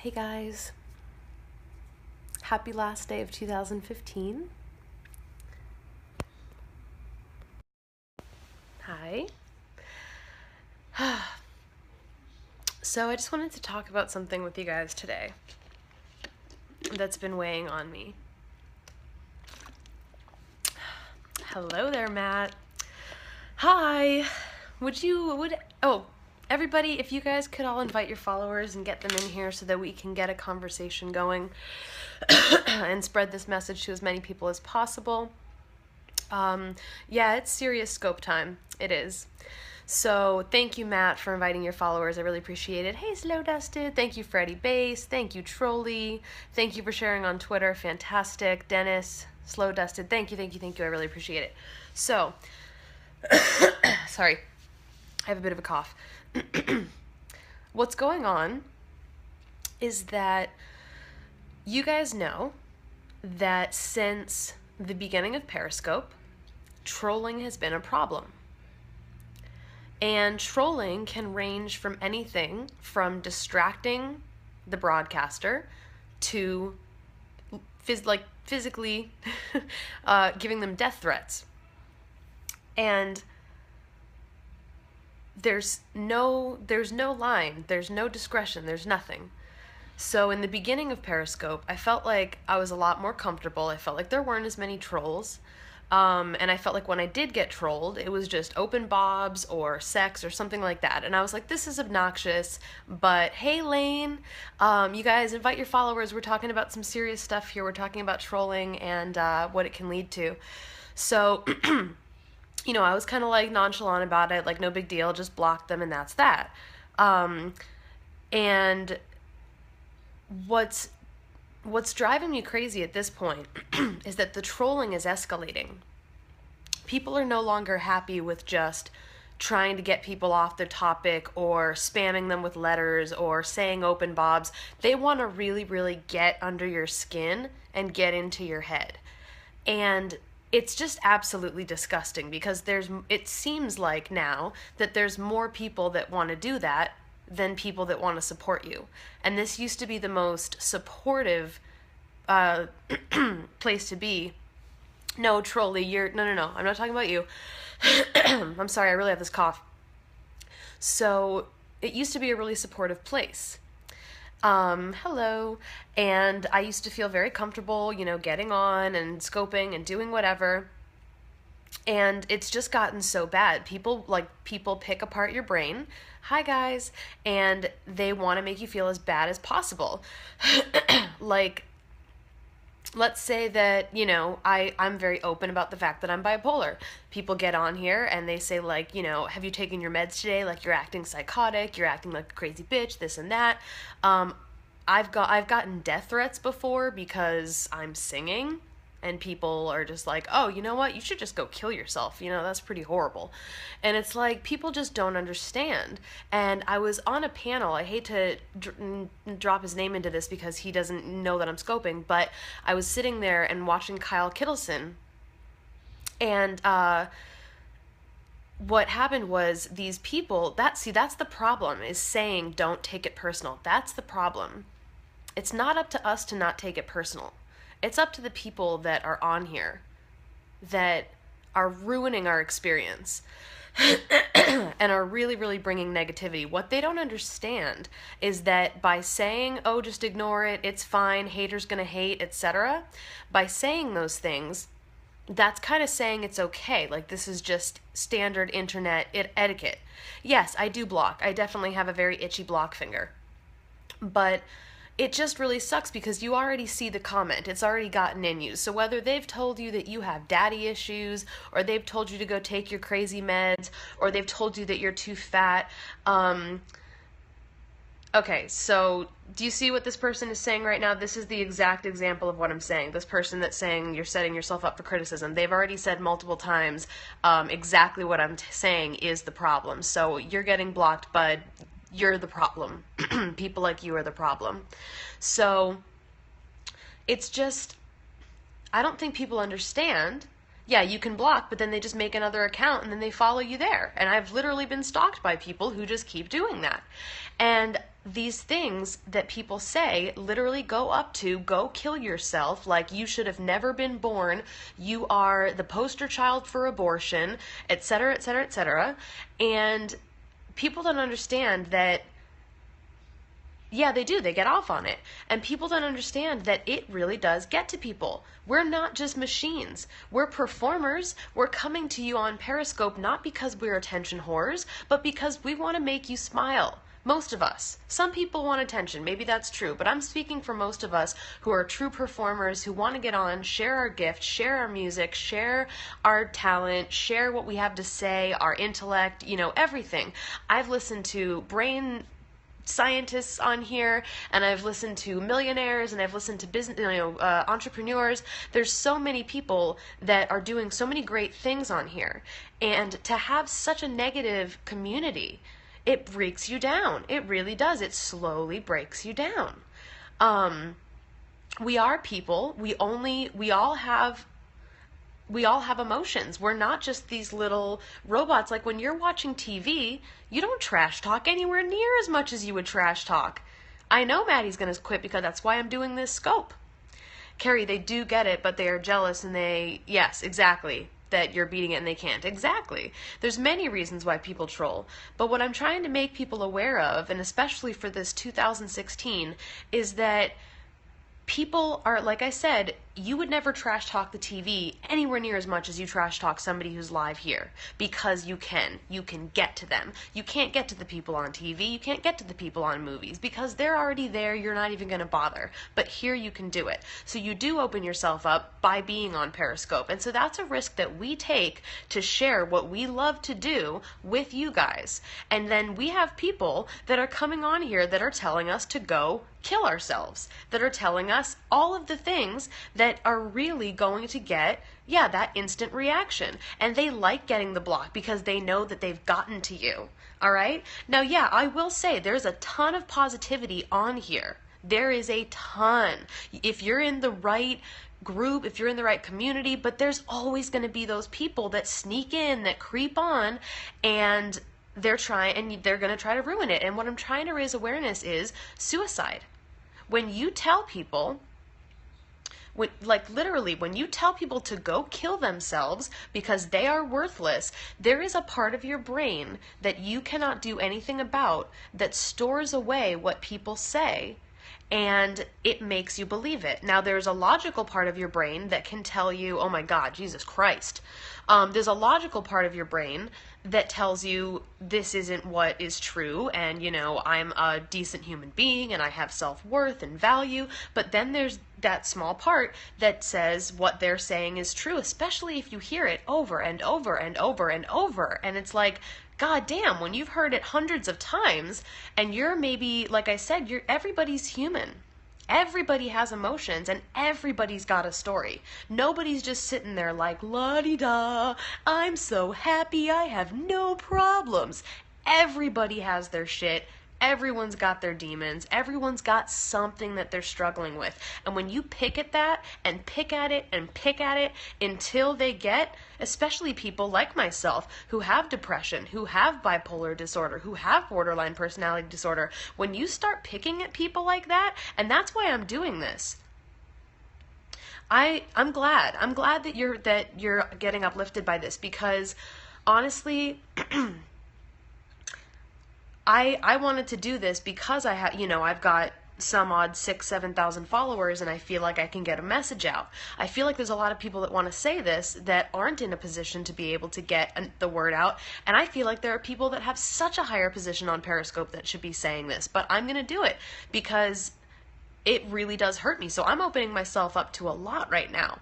Hey guys, happy last day of 2015. Hi. So I just wanted to talk about something with you guys today that's been weighing on me. Hello there, Matt. Hi. Everybody, if you guys could all invite your followers and get them in here so that we can get a conversation going and spread this message to as many people as possible. Yeah, it's serious scope time. It is. So thank you, Matt, for inviting your followers. I really appreciate it. Hey, Slow Dusted. Thank you, Freddie Bass. Thank you, Trolley. Thank you for sharing on Twitter. Fantastic. Dennis, Slow Dusted. Thank you. I really appreciate it. So, sorry. I have a bit of a cough. What's going on is that you guys know that since the beginning of Periscope, trolling has been a problem. And trolling can range from anything from distracting the broadcaster to physically giving them death threats. And there's no line, there's no discretion, there's nothing. So in the beginning of Periscope, I felt like I was a lot more comfortable. I felt like there weren't as many trolls. And I felt like when I did get trolled, it was just open bobs or sex or something like that. And I was like, this is obnoxious, but hey, Lane, you guys invite your followers. We're talking about some serious stuff here. We're talking about trolling and what it can lead to. So, I was kind of like nonchalant about it, like no big deal, just block them and that's that. And what's driving me crazy at this point is that the trolling is escalating. People are no longer happy with just trying to get people off their topic or spamming them with letters or saying open bobs. They want to really, really get under your skin and get into your head. And it's just absolutely disgusting because it seems like now that there's more people that want to do that than people that want to support you. And this used to be the most supportive place to be. No, Trolley, no, I'm not talking about you. I'm sorry, I really have this cough. So, it used to be a really supportive place. Hello. And I used to feel very comfortable, getting on and scoping and doing whatever. And it's just gotten so bad. People pick apart your brain. Hi, guys. And they want to make you feel as bad as possible. Like, let's say that, I'm very open about the fact that I'm bipolar. People get on here and they say, like, have you taken your meds today? Like, you're acting psychotic, you're acting like a crazy bitch, this and that. I've gotten death threats before because I'm singing. And people are just like, oh, you know what? You should just go kill yourself. That's pretty horrible. And it's like, people just don't understand. And I was on a panel. I hate to drop his name into this because he doesn't know that I'm scoping. But I was sitting there and watching Kyle Kittleson. And what happened was these people, that's the problem, is saying don't take it personal. That's the problem. It's not up to us to not take it personal. It's up to the people that are on here that are ruining our experience and are really, really bringing negativity. What they don't understand is that by saying, oh, just ignore it, it's fine, haters gonna hate, etc., by saying those things, that's kind of saying it's okay. Like, this is just standard internet etiquette. Yes, I do block. I definitely have a very itchy block finger. But it just really sucks because you already see the comment. It's already gotten in you. So whether they've told you that you have daddy issues, or they've told you to go take your crazy meds, or they've told you that you're too fat. Okay, so do you see what this person is saying right now? This is the exact example of what I'm saying. This person that's saying you're setting yourself up for criticism. They've already said multiple times exactly what I'm saying is the problem. So you're getting blocked, bud. You're the problem. People like you are the problem. So it's just, I don't think people understand. Yeah, you can block, but then they just make another account and then they follow you there. And I've literally been stalked by people who just keep doing that. And these things that people say literally go up to, go kill yourself, like you should have never been born, you are the poster child for abortion, etc., etc., etc. And people don't understand that, yeah, they do. They get off on it. And people don't understand that it really does get to people. We're not just machines. We're performers. We're coming to you on Periscope not because we're attention whores, but because we want to make you smile. Most of us. Some people want attention. Maybe that's true. But I'm speaking for most of us who are true performers, who want to get on, share our gift, share our music, share our talent, share what we have to say, our intellect, everything. I've listened to brain scientists on here, and I've listened to millionaires, and I've listened to business, entrepreneurs. There's so many people that are doing so many great things on here, and to have such a negative community, it breaks you down. It really does. It slowly breaks you down. We are people. We all have emotions. We're not just these little robots. Like when you're watching TV, you don't trash talk anywhere near as much as you would trash talk. I know Maddie's going to quit because that's why I'm doing this scope. Carrie, they do get it, but they are jealous and yes, exactly, that you're beating it and they can't. Exactly. There's many reasons why people troll. But what I'm trying to make people aware of, and especially for this 2016, is that people are, like I said, you would never trash talk the TV anywhere near as much as you trash talk somebody who's live here, because you can get to them. You can't get to the people on TV, you can't get to the people on movies, because they're already there, you're not even going to bother. But here you can do it. So you do open yourself up by being on Periscope, and so that's a risk that we take to share what we love to do with you guys. And then we have people that are coming on here that are telling us to go kill ourselves, that are telling us all of the things that are really going to get, that instant reaction. And they like getting the block because they know that they've gotten to you. All right? Now, I will say there's a ton of positivity on here. There is a ton. If you're in the right group, if you're in the right community, but there's always going to be those people that sneak in, that creep on, and they're going to try to ruin it. And what I'm trying to raise awareness is suicide. When you tell people, literally, when you tell people to go kill themselves because they are worthless, there is a part of your brain that you cannot do anything about that stores away what people say, and it makes you believe it. Now, there's a logical part of your brain that can tell you, oh my God, Jesus Christ. There's a logical part of your brain that tells you this isn't what is true, and I'm a decent human being and I have self-worth and value. But then there's that small part that says what they're saying is true, especially if you hear it over and over and over and over. And it's like, God damn, when you've heard it hundreds of times, and you're maybe, like I said, everybody's human. Everybody has emotions, and everybody's got a story. Nobody's just sitting there like, la-di-da, I'm so happy, I have no problems. Everybody has their shit. Everyone's got their demons. Everyone's got something that they're struggling with. And when you pick at that and pick at it and pick at it until they get, especially people like myself who have depression, who have bipolar disorder, who have borderline personality disorder, when you start picking at people like that, and that's why I'm doing this. I'm glad. I'm glad that you're getting uplifted by this, because honestly, I wanted to do this because I have, I've got some odd 6,000-7,000 followers, and I feel like I can get a message out. I feel like there's a lot of people that want to say this that aren't in a position to be able to get the word out, and I feel like there are people that have such a higher position on Periscope that should be saying this, but I'm going to do it because it really does hurt me. So I'm opening myself up to a lot right now,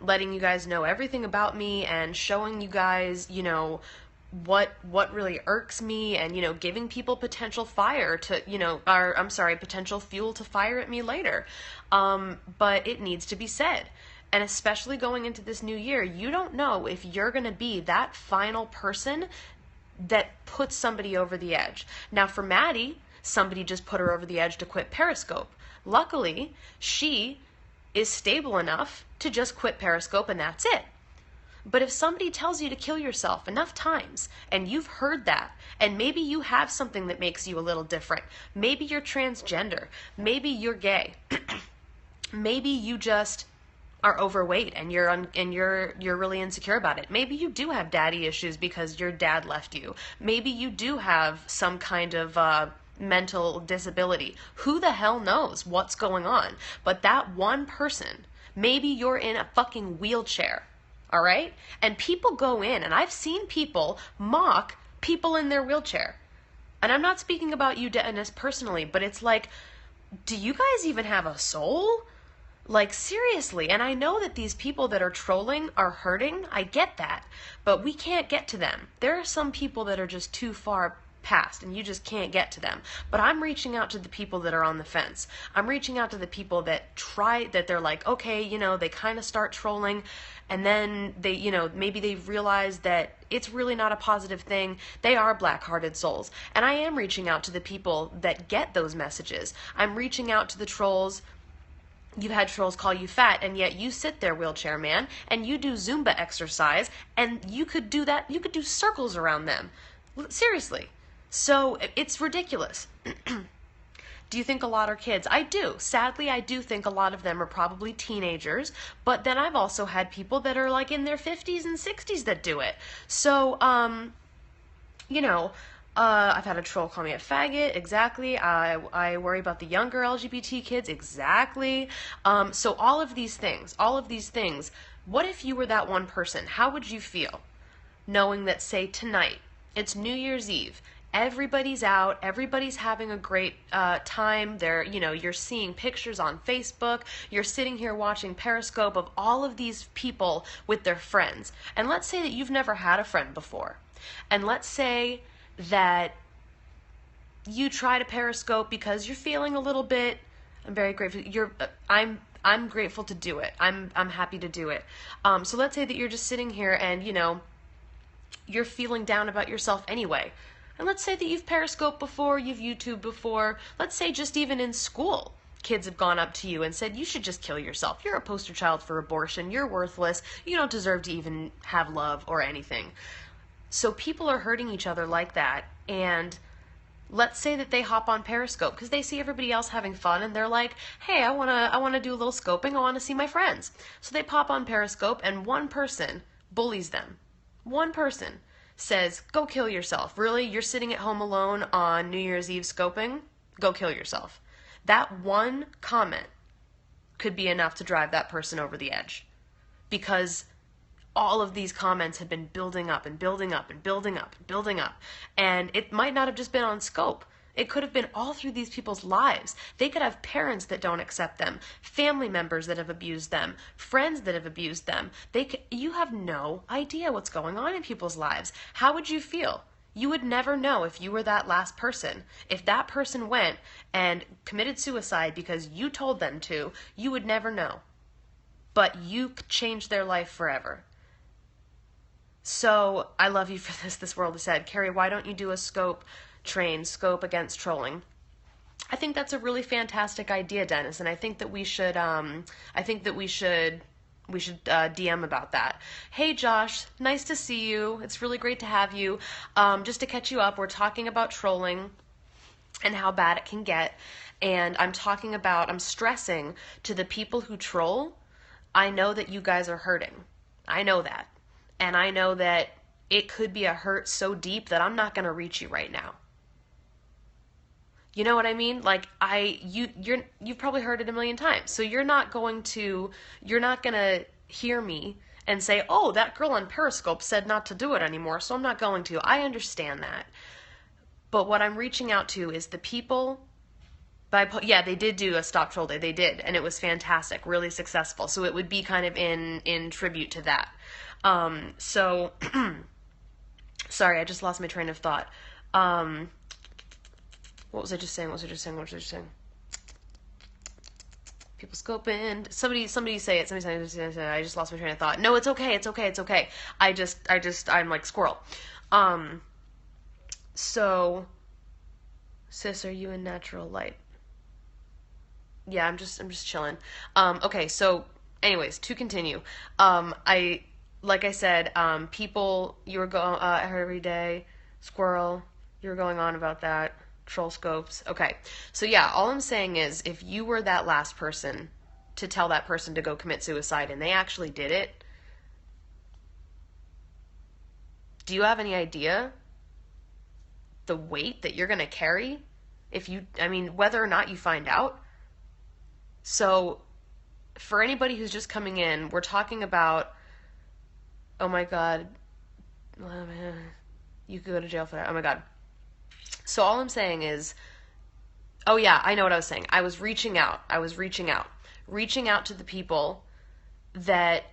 letting you guys know everything about me and showing you guys, what really irks me, and giving people potential fire to potential fuel to fire at me later. But it needs to be said, and especially going into this new year, you don't know if you're going to be that final person that puts somebody over the edge. Now for Maddie, somebody just put her over the edge to quit Periscope. Luckily, she is stable enough to just quit Periscope and that's it. But if somebody tells you to kill yourself enough times, and you've heard that, and maybe you have something that makes you a little different, maybe you're transgender, maybe you're gay, maybe you just are overweight and you're really insecure about it. Maybe you do have daddy issues because your dad left you. Maybe you do have some kind of mental disability. Who the hell knows what's going on? But that one person, maybe you're in a fucking wheelchair, all right? And people go in, and I've seen people mock people in their wheelchair. And I'm not speaking about you, Dennis, personally, but it's like, do you guys even have a soul? Like, seriously. And I know that these people that are trolling are hurting. I get that. But we can't get to them. There are some people that are just too far past, and you just can't get to them. But I'm reaching out to the people that are on the fence. I'm reaching out to the people that they're like, okay, you know, they kind of start trolling, and then they, you know, maybe they've realized that it's really not a positive thing. They are black-hearted souls. And I am reaching out to the people that get those messages. I'm reaching out to the trolls. You've had trolls call you fat, and yet you sit there, wheelchair man, and you do Zumba exercise, and you could do that, you could do circles around them. Seriously. So, it's ridiculous. Do you think a lot are kids? I do. Sadly, I do think a lot of them are probably teenagers, but then I've also had people that are like in their 50s and 60s that do it. So, you know, I've had a troll call me a faggot, exactly. I worry about the younger LGBT kids, exactly. So all of these things, what if you were that one person? How would you feel knowing that, say, tonight, it's New Year's Eve, everybody's out, everybody's having a great time, you're seeing pictures on Facebook, you're sitting here watching Periscope of all of these people with their friends, and let's say that you've never had a friend before, and let's say that you try to Periscope because you're feeling a little bit, I'm very grateful, I'm grateful to do it, I'm happy to do it, so let's say that you're just sitting here and, you know, you're feeling down about yourself anyway, and let's say that you've Periscoped before, you've YouTubed before, let's say just even in school, kids have gone up to you and said, you should just kill yourself, you're a poster child for abortion, you're worthless, you don't deserve to even have love or anything. So people are hurting each other like that, and let's say that they hop on Periscope because they see everybody else having fun, and they're like, hey, I wanna do a little scoping, I wanna see my friends. So they pop on Periscope, and one person bullies them. One person says, go kill yourself. Really? You're sitting at home alone on New Year's Eve scoping? Go kill yourself. That one comment could be enough to drive that person over the edge, because all of these comments have been building up and building up and building up and building up. And it might not have just been on Scope. It could have been all through these people's lives. They could have parents that don't accept them, family members that have abused them, friends that have abused them. You have no idea what's going on in people's lives. How would you feel? You would never know if you were that last person. If that person went and committed suicide because you told them to, you would never know. But you changed their life forever. So, I love you for this. This world has said, Carrie, why don't you do a scope against trolling? I think that's a really fantastic idea, Dennis, and I think that we should, DM about that. Hey, Josh, nice to see you. It's really great to have you. Just to catch you up, we're talking about trolling and how bad it can get, and I'm stressing to the people who troll, I know that you guys are hurting. I know that. And I know that it could be a hurt so deep that I'm not going to reach you right now. You know what I mean? Like, you've probably heard it a million times. So you're not going to hear me and say, oh, that girl on Periscope said not to do it anymore, so I'm not going to. I understand that. But what I'm reaching out to is the people. Yeah, they did do a Stop Troll Day. They did, and it was fantastic, really successful. So it would be kind of in tribute to that. So, sorry, I just lost my train of thought. What was I just saying? People scoping. Somebody say it. Somebody say it. I just lost my train of thought. No, it's okay. I'm like squirrel. So, sis, are you in natural light? Yeah, I'm just chilling. Okay, so anyways, to continue, like I said, people, you were going, every day, squirrel, you were going on about that, troll scopes. Okay. So yeah, all I'm saying is if you were that last person to tell that person to go commit suicide and they actually did it, do you have any idea the weight that you're going to carry if you, I mean, whether or not you find out? So for anybody who's just coming in, we're talking about, oh my God, oh man, you could go to jail for that. Oh my God. So all I'm saying is, oh yeah, I know what I was saying. I was reaching out. Reaching out to the people that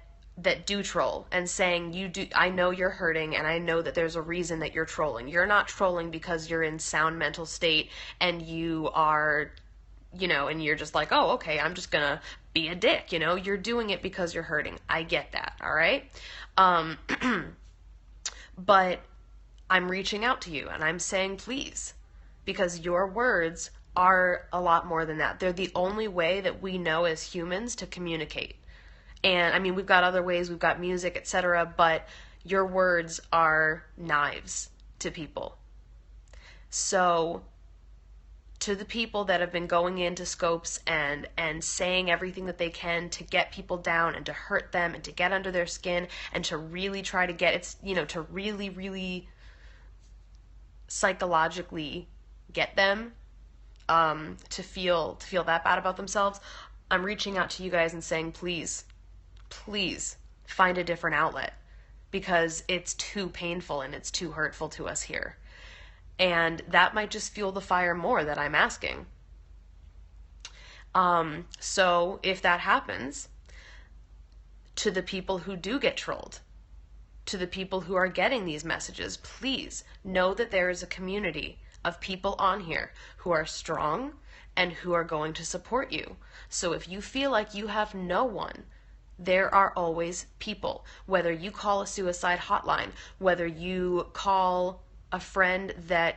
do troll and saying, you do, I know you're hurting and I know that there's a reason that you're trolling. You're not trolling because you're in sound mental state and you are, and you're just like, oh, okay, I'm just gonna be a dick, you're doing it because you're hurting. I get that, all right? But I'm reaching out to you and I'm saying please, because your words are a lot more than that. They're the only way that we know as humans to communicate. And I mean, we've got other ways, we've got music, etc., but your words are knives to people. So to the people that have been going into scopes and saying everything that they can to get people down and to hurt them and to get under their skin and to really try to get to really, really psychologically get them to feel that bad about themselves, I'm reaching out to you guys and saying, please find a different outlet, because it's too painful and it's too hurtful to us here. And that might just fuel the fire more that I'm asking. So if that happens, to the people who do get trolled, to the people who are getting these messages, please know that there is a community of people on here who are strong and who are going to support you. So if you feel like you have no one, there are always people. Whether you call a suicide hotline, whether you call a friend that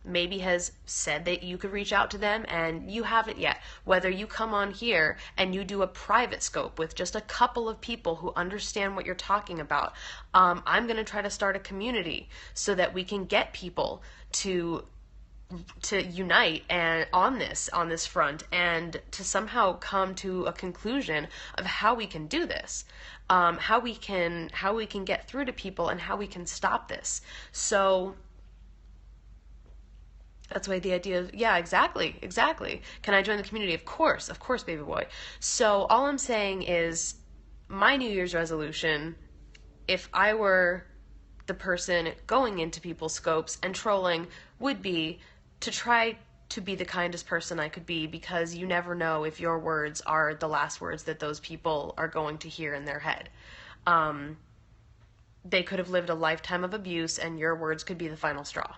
maybe has said that you could reach out to them and you haven't yet, whether you come on here and you do a private scope with just a couple of people who understand what you're talking about. I'm going to try to start a community so that we can get people to unite and on this front, and to somehow come to a conclusion of how we can do this, how we can get through to people and how we can stop this. So that's why the idea of, yeah, exactly. Can I join the community? Of course, baby boy. So all I'm saying is, my New Year's resolution, if I were the person going into people's scopes and trolling, would be to try to be the kindest person I could be, because you never know if your words are the last words that those people are going to hear in their head. They could have lived a lifetime of abuse and your words could be the final straw.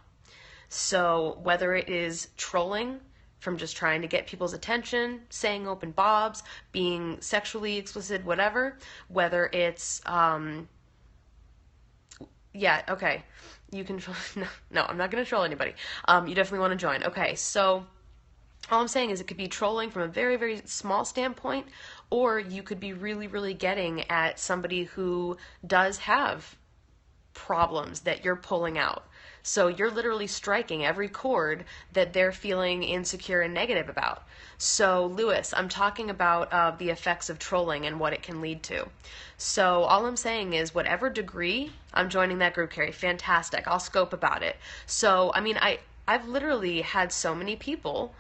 So whether it is trolling from just trying to get people's attention, saying open bobs, being sexually explicit, whatever, whether it's, you can troll, no, I'm not going to troll anybody. You definitely want to join. Okay, so all I'm saying is it could be trolling from a very, very small standpoint, or you could be really, really getting at somebody who does have problems that you're pulling out. So you're literally striking every chord that they're feeling insecure and negative about. So Lewis, I'm talking about the effects of trolling and what it can lead to. So all I'm saying is, whatever degree, I'm joining that group, Carrie. Fantastic. I'll scope about it. So, I mean, I've literally had so many people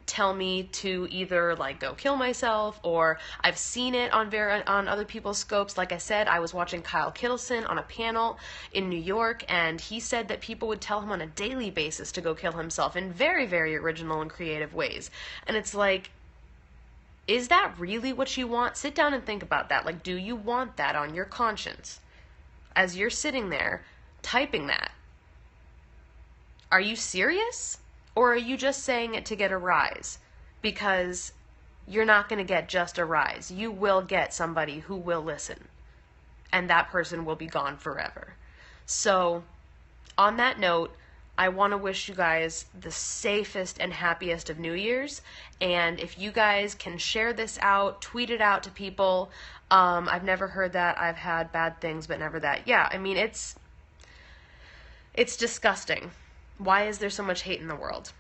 tell me to either like go kill myself, or I've seen it on other people's scopes. Like I said, I was watching Kyle Kittleson on a panel in New York, and he said that people would tell him on a daily basis to go kill himself in very, very original and creative ways. And it's like, is that really what you want? Sit down and think about that. Like, do you want that on your conscience as you're sitting there typing that? Are you serious? Or are you just saying it to get a rise? Because you're not going to get just a rise. You will get somebody who will listen. And that person will be gone forever. So, on that note, I want to wish you guys the safest and happiest of New Year's. And if you guys can share this out, tweet it out to people. I've never heard that. I've had bad things, but never that. Yeah, I mean, it's disgusting. Why is there so much hate in the world?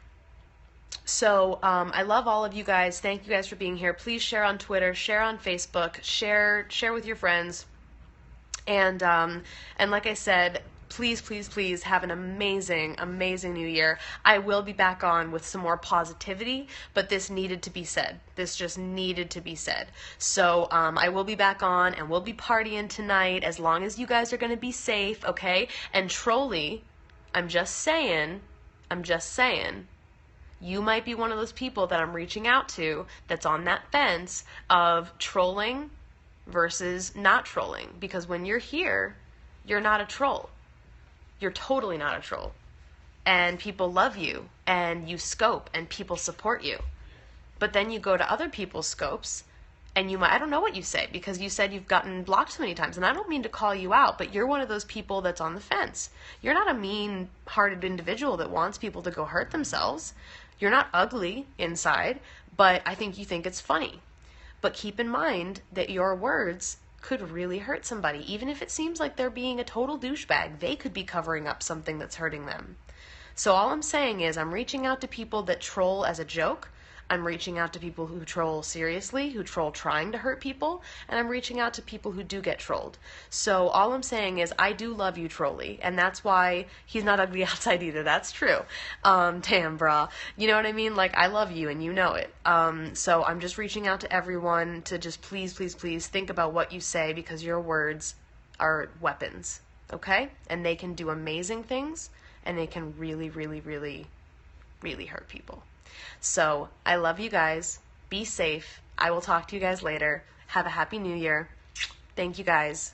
So I love all of you guys. Thank you guys for being here. Please share on Twitter, share on Facebook, share with your friends. And like I said, please, please, please have an amazing, amazing new year. I will be back on with some more positivity, but this needed to be said. This just needed to be said. So I will be back on, and we'll be partying tonight as long as you guys are going to be safe, okay? And Trolly, I'm just saying, you might be one of those people that I'm reaching out to that's on that fence of trolling versus not trolling. Because when you're here, you're not a troll. You're totally not a troll. And people love you, and you scope, and people support you. But then you go to other people's scopes, and I don't know what you say, because you said you've gotten blocked so many times, and I don't mean to call you out, but you're one of those people that's on the fence. You're not a mean-hearted individual that wants people to go hurt themselves. You're not ugly inside, but I think you think it's funny. But keep in mind that your words could really hurt somebody. Even if it seems like they're being a total douchebag, they could be covering up something that's hurting them. So all I'm saying is I'm reaching out to people that troll as a joke. I'm reaching out to people who troll seriously, who troll trying to hurt people, and I'm reaching out to people who do get trolled. So all I'm saying is I do love you, Trolly, and that's why he's not ugly outside either. That's true. Damn, brah. You know what I mean? Like, I love you, and you know it. So I'm just reaching out to everyone to just please, please, please think about what you say, because your words are weapons, okay? And they can do amazing things, and they can really, really, really, really hurt people. So, I love you guys. Be safe. I will talk to you guys later. Have a happy new year. Thank you guys.